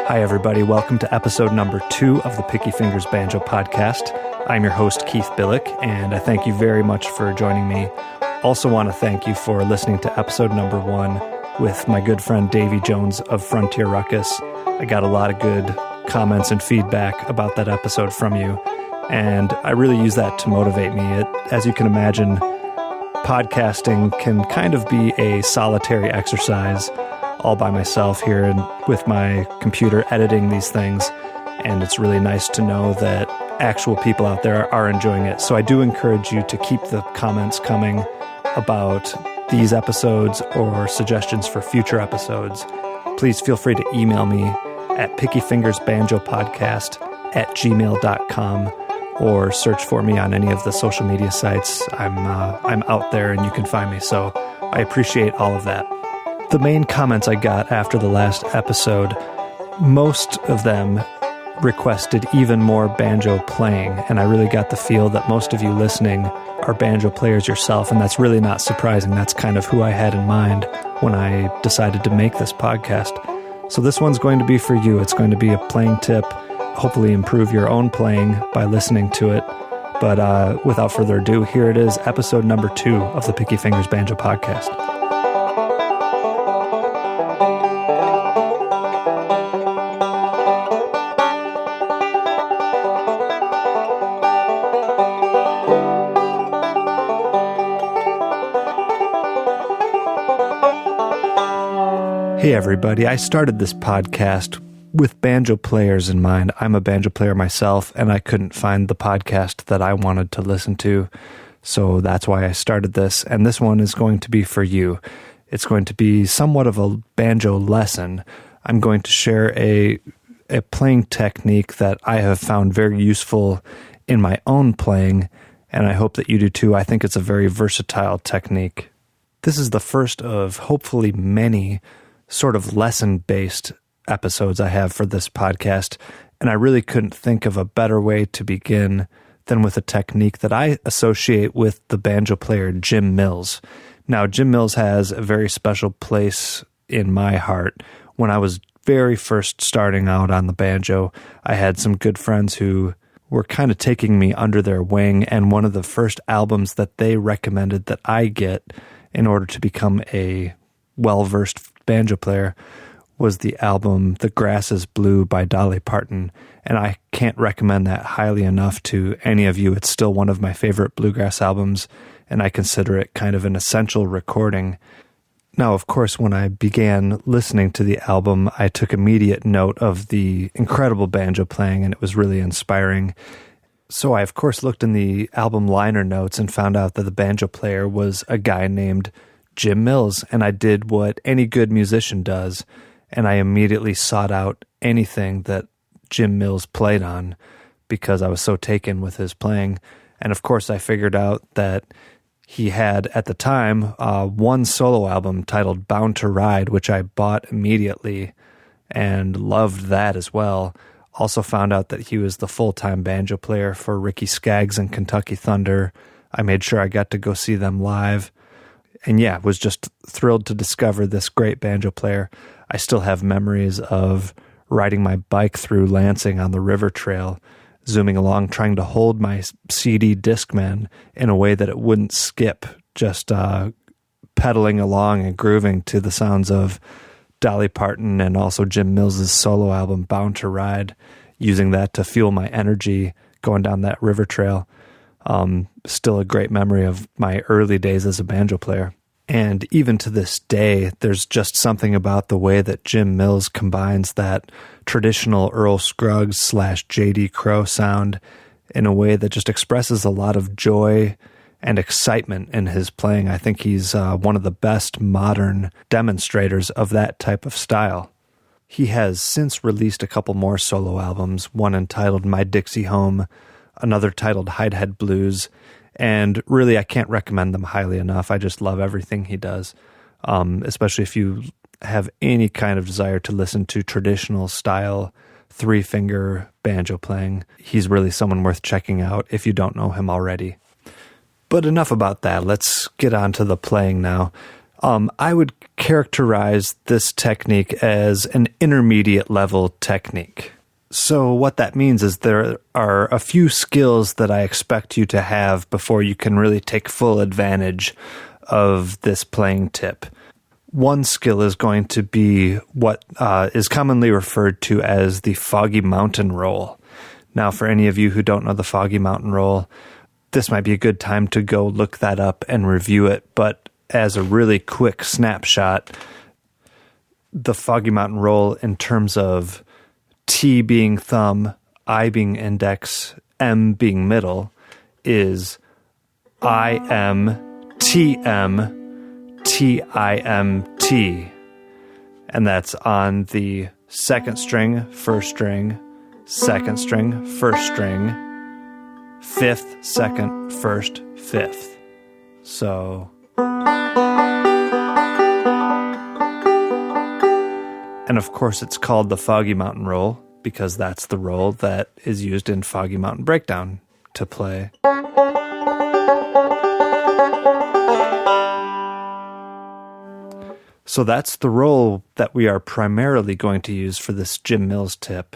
Hi, everybody. Welcome to episode number 2 of the Picky Fingers Banjo Podcast. I'm your host, Keith Billick, and I thank you very much for joining me. Also want to thank you for listening to episode number 1 with my good friend Davey Jones of Frontier Ruckus. I got a lot of good comments and feedback about that episode from you, and I really use that to motivate me. As you can imagine, podcasting can kind of be a solitary exercise all by myself here and with my computer editing these things, and it's really nice to know that actual people out there are enjoying it. So I do encourage you to keep the comments coming about these episodes or suggestions for future episodes. Please feel free to email me at pickyfingersbanjopodcast@gmail.com or search for me on any of the social media sites. I'm out there and you can find me, so I appreciate all of that. The main comments I got after the last episode, most of them requested even more banjo playing, and I really got the feel that most of you listening are banjo players yourself, and that's really not surprising. That's kind of who I had in mind when I decided to make this podcast. So this one's going to be for you. It's going to be a playing tip, hopefully improve your own playing by listening to it. But without further ado, here it is, episode number 2 of the Picky Fingers Banjo Podcast. Hey everybody, I started this podcast with banjo players in mind. I'm a banjo player myself, and I couldn't find the podcast that I wanted to listen to, so that's why I started this, and this one is going to be for you. It's going to be somewhat of a banjo lesson. I'm going to share a playing technique that I have found very useful in my own playing, and I hope that you do too. I think it's a very versatile technique. This is the first of hopefully many sort of lesson-based episodes I have for this podcast, and I really couldn't think of a better way to begin than with a technique that I associate with the banjo player Jim Mills. Now, Jim Mills has a very special place in my heart. When I was very first starting out on the banjo, I had some good friends who were kind of taking me under their wing, and one of the first albums that they recommended that I get in order to become a well-versed banjo player was the album The Grass is Blue by Dolly Parton, and I can't recommend that highly enough to any of you. It's still one of my favorite bluegrass albums, and I consider it kind of an essential recording. Now, of course, when I began listening to the album, I took immediate note of the incredible banjo playing, and it was really inspiring. So I, of course, looked in the album liner notes and found out that the banjo player was a guy named Jim Mills, and I did what any good musician does, and I immediately sought out anything that Jim Mills played on because I was so taken with his playing. And of course I figured out that he had, at the time, one solo album titled Bound to Ride, which I bought immediately and loved that as well. Also found out that he was the full-time banjo player for Ricky Skaggs and Kentucky Thunder. I made sure I got to go see them live. And yeah, was just thrilled to discover this great banjo player. I still have memories of riding my bike through Lansing on the river trail, zooming along, trying to hold my CD Discman in a way that it wouldn't skip, just pedaling along and grooving to the sounds of Dolly Parton and also Jim Mills' solo album, Bound to Ride, using that to fuel my energy going down that river trail. Still a great memory of my early days as a banjo player. And even to this day, there's just something about the way that Jim Mills combines that traditional Earl Scruggs / J.D. Crowe sound in a way that just expresses a lot of joy and excitement in his playing. I think he's one of the best modern demonstrators of that type of style. He has since released a couple more solo albums, one entitled My Dixie Home, another titled Hidehead Blues, and really I can't recommend them highly enough. I just love everything he does, especially if you have any kind of desire to listen to traditional style 3-finger banjo playing. He's really someone worth checking out if you don't know him already. But enough about that. Let's get on to the playing now. I would characterize this technique as an intermediate level technique. So what that means is there are a few skills that I expect you to have before you can really take full advantage of this playing tip. One skill is going to be what is commonly referred to as the Foggy Mountain Roll. Now, for any of you who don't know the Foggy Mountain Roll, this might be a good time to go look that up and review it, but as a really quick snapshot, the Foggy Mountain Roll in terms of T being thumb, I being index, M being middle, is I, M, T, M, T, I, M, T. And that's on the second string, first string, second string, first string, fifth, second, first, fifth. So... And of course it's called the Foggy Mountain Roll because that's the roll that is used in Foggy Mountain Breakdown to play. So that's the roll that we are primarily going to use for this Jim Mills tip.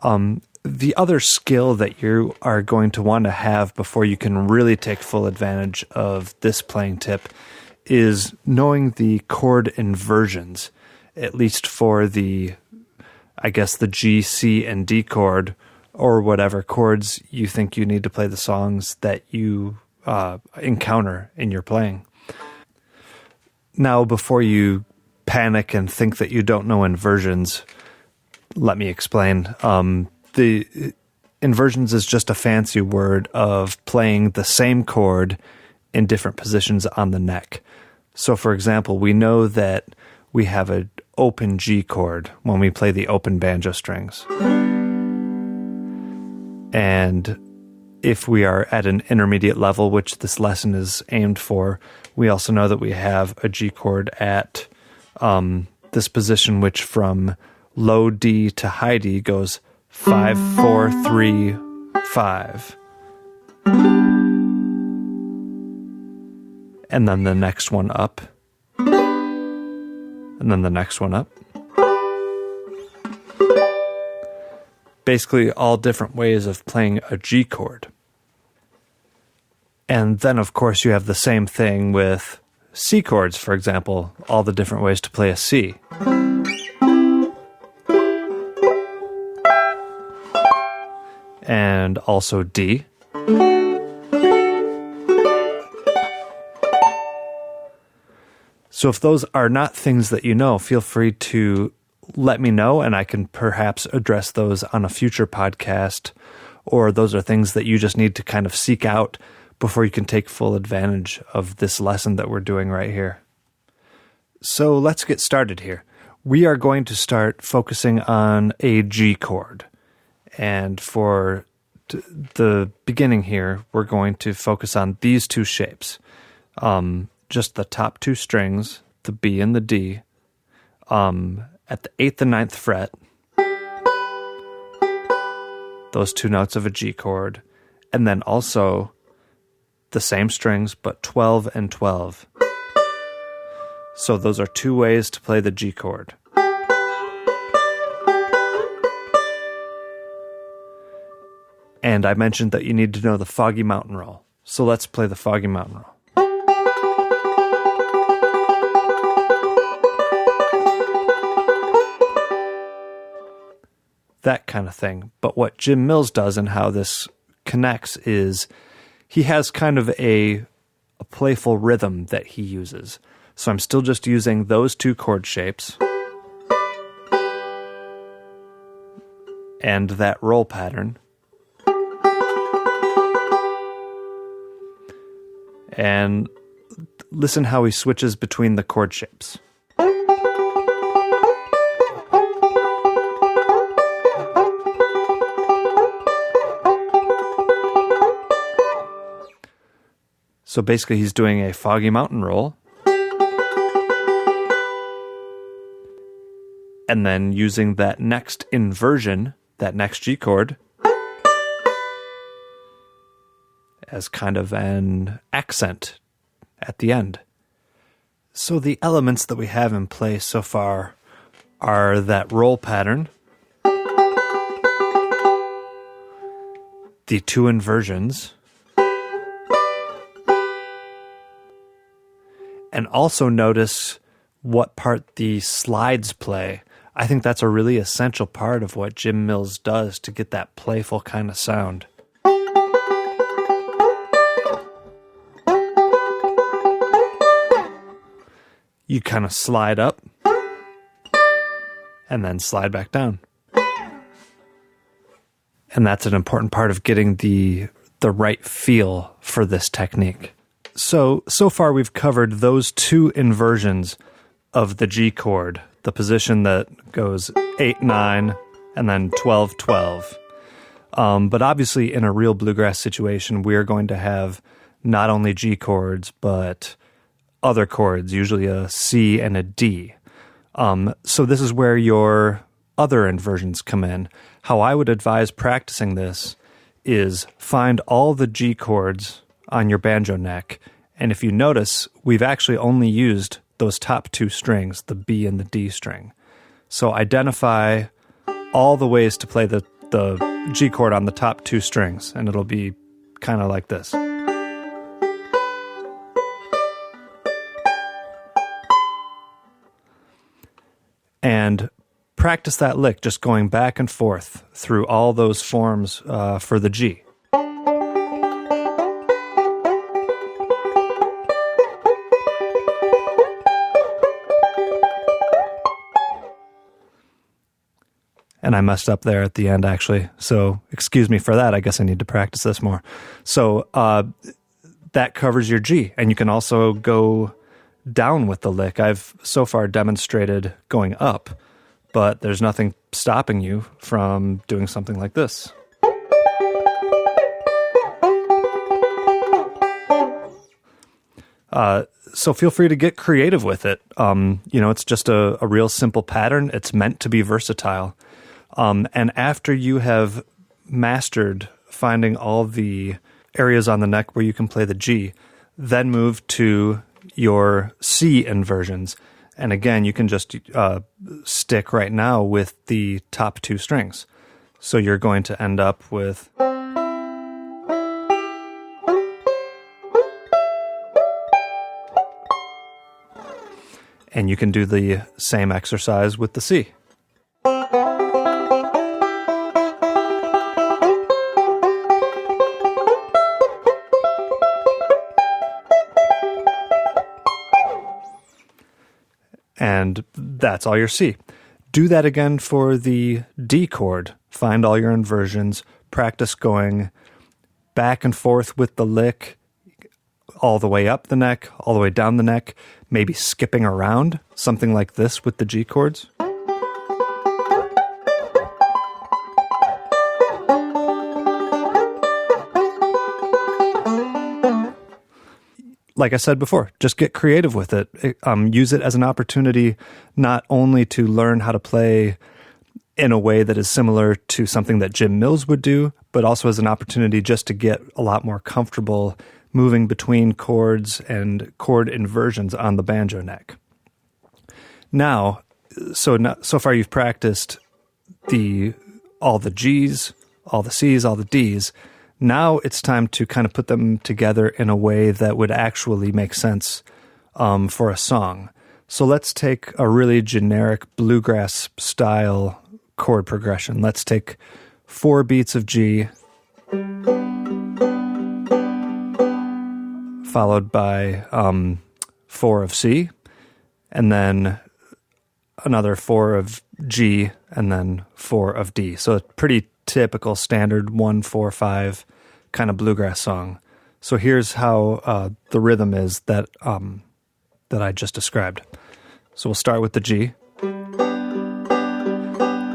The other skill that you are going to want to have before you can really take full advantage of this playing tip is knowing the chord inversions, at least for the G, C, and D chord, or whatever chords you think you need to play the songs that you encounter in your playing. Now, before you panic and think that you don't know inversions, let me explain. The inversions is just a fancy word of playing the same chord in different positions on the neck. So, for example, we know that we have an open G chord when we play the open banjo strings. And if we are at an intermediate level, which this lesson is aimed for, we also know that we have a G chord at this position, which from low D to high D goes 5, 4, 3, 5. And then the next one up. And then the next one up. Basically all different ways of playing a G chord. And then, of course, you have the same thing with C chords, for example, all the different ways to play a C. And also D. So if those are not things that you know, feel free to let me know, and I can perhaps address those on a future podcast, or those are things that you just need to kind of seek out before you can take full advantage of this lesson that we're doing right here. So let's get started here. We are going to start focusing on a G chord. And for the beginning here, we're going to focus on these two shapes. Just the top two strings, the B and the D, at the 8th and 9th fret, those two notes of a G chord, and then also the same strings, but 12 and 12. So those are two ways to play the G chord. And I mentioned that you need to know the Foggy Mountain Roll. So let's play the Foggy Mountain Roll. That kind of thing. But what Jim Mills does and how this connects is he has kind of a playful rhythm that he uses. So I'm still just using those two chord shapes and that roll pattern. And listen how he switches between the chord shapes. So basically he's doing a Foggy Mountain Roll, and then using that next inversion, that next G chord, as kind of an accent at the end. So the elements that we have in place so far are that roll pattern, the two inversions, and also notice what part the slides play. I think that's a really essential part of what Jim Mills does to get that playful kind of sound. You kind of slide up and then slide back down. And that's an important part of getting the right feel for this technique. So far we've covered those two inversions of the G chord, the position that goes 8-9 and then 12-12. But obviously in a real bluegrass situation, we're going to have not only G chords, but other chords, usually a C and a D. So this is where your other inversions come in. How I would advise practicing this is find all the G chords on your banjo neck, and if you notice, we've actually only used those top two strings, the B and the D string. So identify all the ways to play the G chord on the top two strings, and it'll be kind of like this. And practice that lick, just going back and forth through all those forms for the G. And I messed up there at the end, actually. So excuse me for that. I guess I need to practice this more. So that covers your G. And you can also go down with the lick. I've so far demonstrated going up, but there's nothing stopping you from doing something like this. So feel free to get creative with it. It's just a real simple pattern. It's meant to be versatile. And after you have mastered finding all the areas on the neck where you can play the G, then move to your C inversions. And again, you can just stick right now with the top two strings. So you're going to end up with... And you can do the same exercise with the C. And that's all your C. Do that again for the D chord. Find all your inversions. Practice going back and forth with the lick, all the way up the neck, all the way down the neck, maybe skipping around, something like this with the G chords. Like I said before, just get creative with it. Use it as an opportunity not only to learn how to play in a way that is similar to something that Jim Mills would do, but also as an opportunity just to get a lot more comfortable moving between chords and chord inversions on the banjo neck. Now, so far you've practiced all the G's, all the C's, all the D's. Now it's time to kind of put them together in a way that would actually make sense for a song. So let's take a really generic bluegrass style chord progression. Let's take 4 beats of G, followed by 4 of C, and then another 4 of G, and then 4 of D. So a pretty typical standard 1-4-5 kind of bluegrass song. So here's how the rhythm is that I just described. So we'll start with the G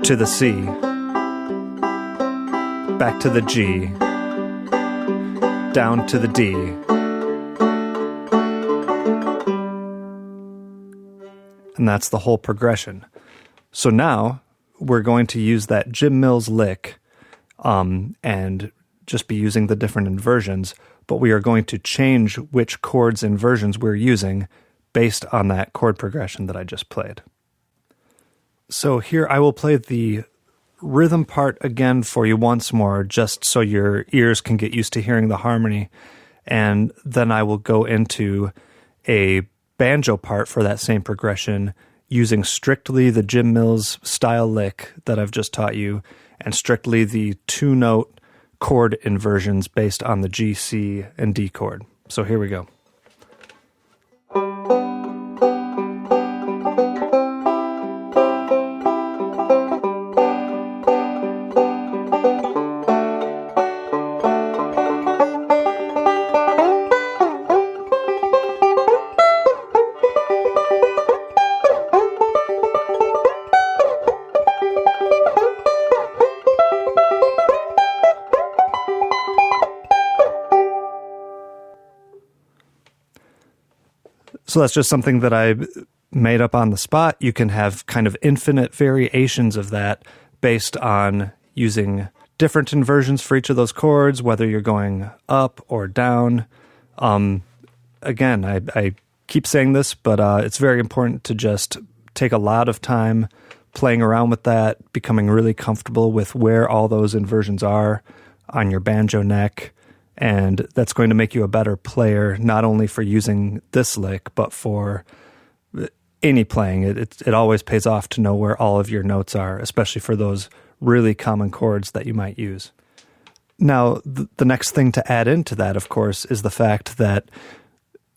to the C, back to the G, down to the D, and that's the whole progression. So now we're going to use that Jim Mills lick and just be using the different inversions, but we are going to change which chords inversions we're using based on that chord progression that I just played. So here I will play the rhythm part again for you once more, just so your ears can get used to hearing the harmony. And then I will go into a banjo part for that same progression using strictly the Jim Mills style lick that I've just taught you and strictly the 2-note chord inversions based on the G, C, and D chord. So here we go. So that's just something that I made up on the spot. You can have kind of infinite variations of that based on using different inversions for each of those chords, whether you're going up or down. Again, I keep saying this, but it's very important to just take a lot of time playing around with that, becoming really comfortable with where all those inversions are on your banjo neck. And that's going to make you a better player, not only for using this lick, but for any playing. It always pays off to know where all of your notes are, especially for those really common chords that you might use. Now, the next thing to add into that, of course, is the fact that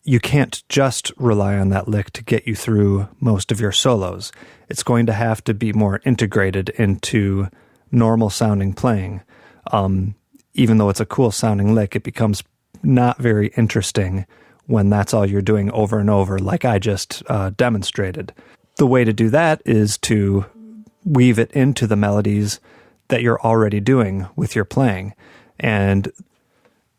you can't just rely on that lick to get you through most of your solos. It's going to have to be more integrated into normal sounding playing. Even though it's a cool sounding lick, it becomes not very interesting when that's all you're doing over and over, like I just demonstrated. The way to do that is to weave it into the melodies that you're already doing with your playing. And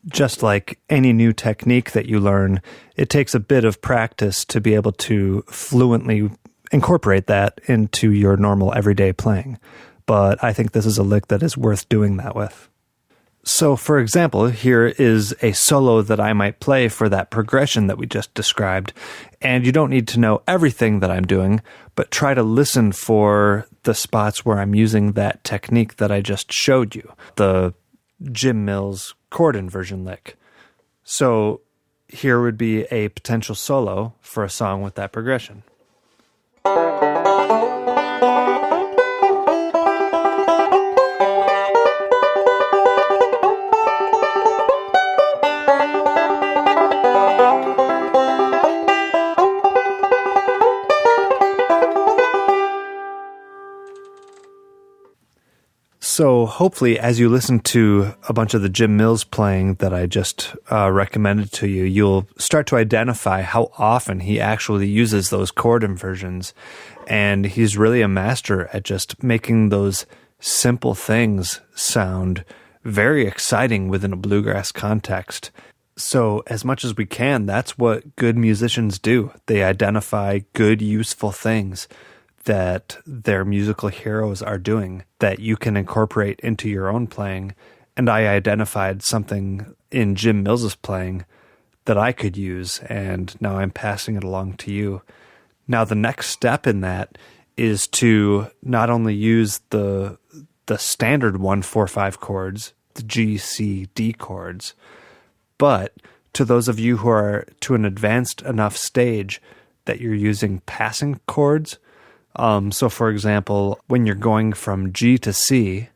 just like any new technique that you learn, it takes a bit of practice to be able to fluently incorporate that into your normal everyday playing. But I think this is a lick that is worth doing that with. So, for example, here is a solo that I might play for that progression that we just described. And you don't need to know everything that I'm doing, but try to listen for the spots where I'm using that technique that I just showed you, the Jim Mills chord inversion lick. So here would be a potential solo for a song with that progression. So hopefully, as you listen to a bunch of the Jim Mills playing that I just recommended to you, you'll start to identify how often he actually uses those chord inversions. And he's really a master at just making those simple things sound very exciting within a bluegrass context. So as much as we can, that's what good musicians do. They identify good, useful things that their musical heroes are doing that you can incorporate into your own playing. And I identified something in Jim Mills's playing that I could use, and now I'm passing it along to you. Now, the next step in that is to not only use the standard 1-4-5 chords, the G, C, D chords, but to those of you who are to an advanced enough stage that you're using passing chords. So, for example, when you're going from G to C,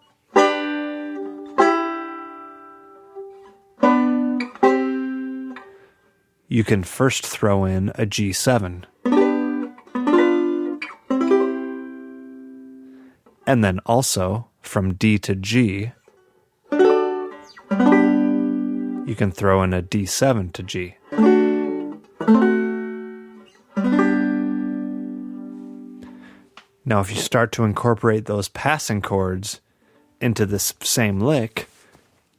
you can first throw in a G7. And then also, from D to G, you can throw in a D7 to G. Now, if you start to incorporate those passing chords into this same lick,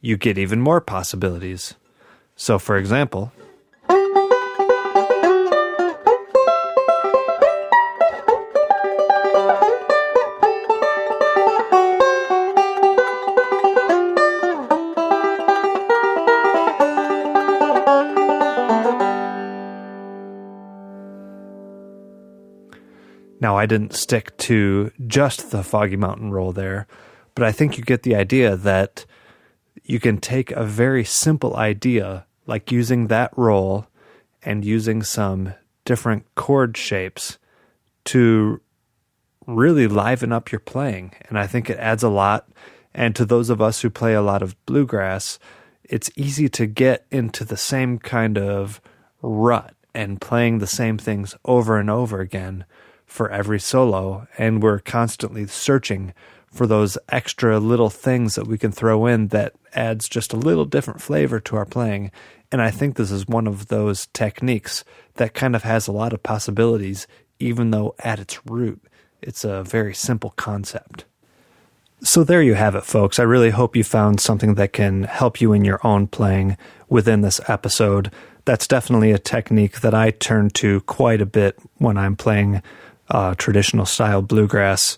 you get even more possibilities. So, for example, Now, I didn't stick to just the Foggy Mountain Roll there, but I think you get the idea that you can take a very simple idea, like using that roll and using some different chord shapes to really liven up your playing. And I think it adds a lot. And to those of us who play a lot of bluegrass, it's easy to get into the same kind of rut and playing the same things over and over again for every solo. And we're constantly searching for those extra little things that we can throw in that adds just a little different flavor to our playing. And I think this is one of those techniques that kind of has a lot of possibilities, even though at its root, it's a very simple concept. So there you have it, folks. I really hope you found something that can help you in your own playing within this episode. That's definitely a technique that I turn to quite a bit when I'm playing traditional style bluegrass.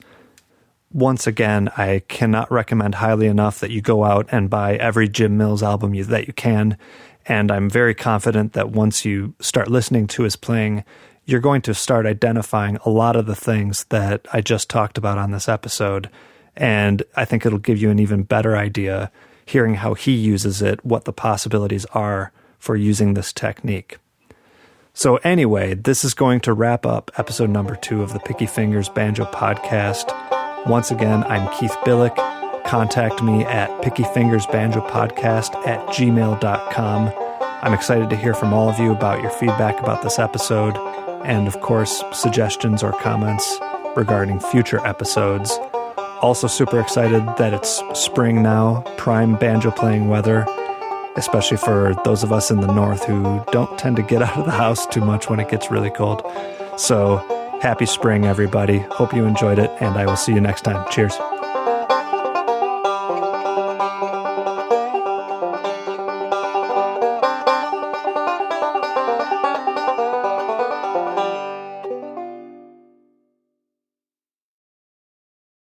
Once again, I cannot recommend highly enough that you go out and buy every Jim Mills album that you can. And I'm very confident that once you start listening to his playing, you're going to start identifying a lot of the things that I just talked about on this episode. And I think it'll give you an even better idea, hearing how he uses it, what the possibilities are for using this technique. So anyway, this is going to wrap up episode number 2 of the Picky Fingers Banjo Podcast. Once again, I'm Keith Billick. Contact me at pickyfingersbanjopodcast@gmail.com. I'm excited to hear from all of you about your feedback about this episode, and of course, suggestions or comments regarding future episodes. Also super excited that it's spring now, prime banjo playing weather, especially for those of us in the north who don't tend to get out of the house too much when it gets really cold. So happy spring, everybody. Hope you enjoyed it, and I will see you next time. Cheers.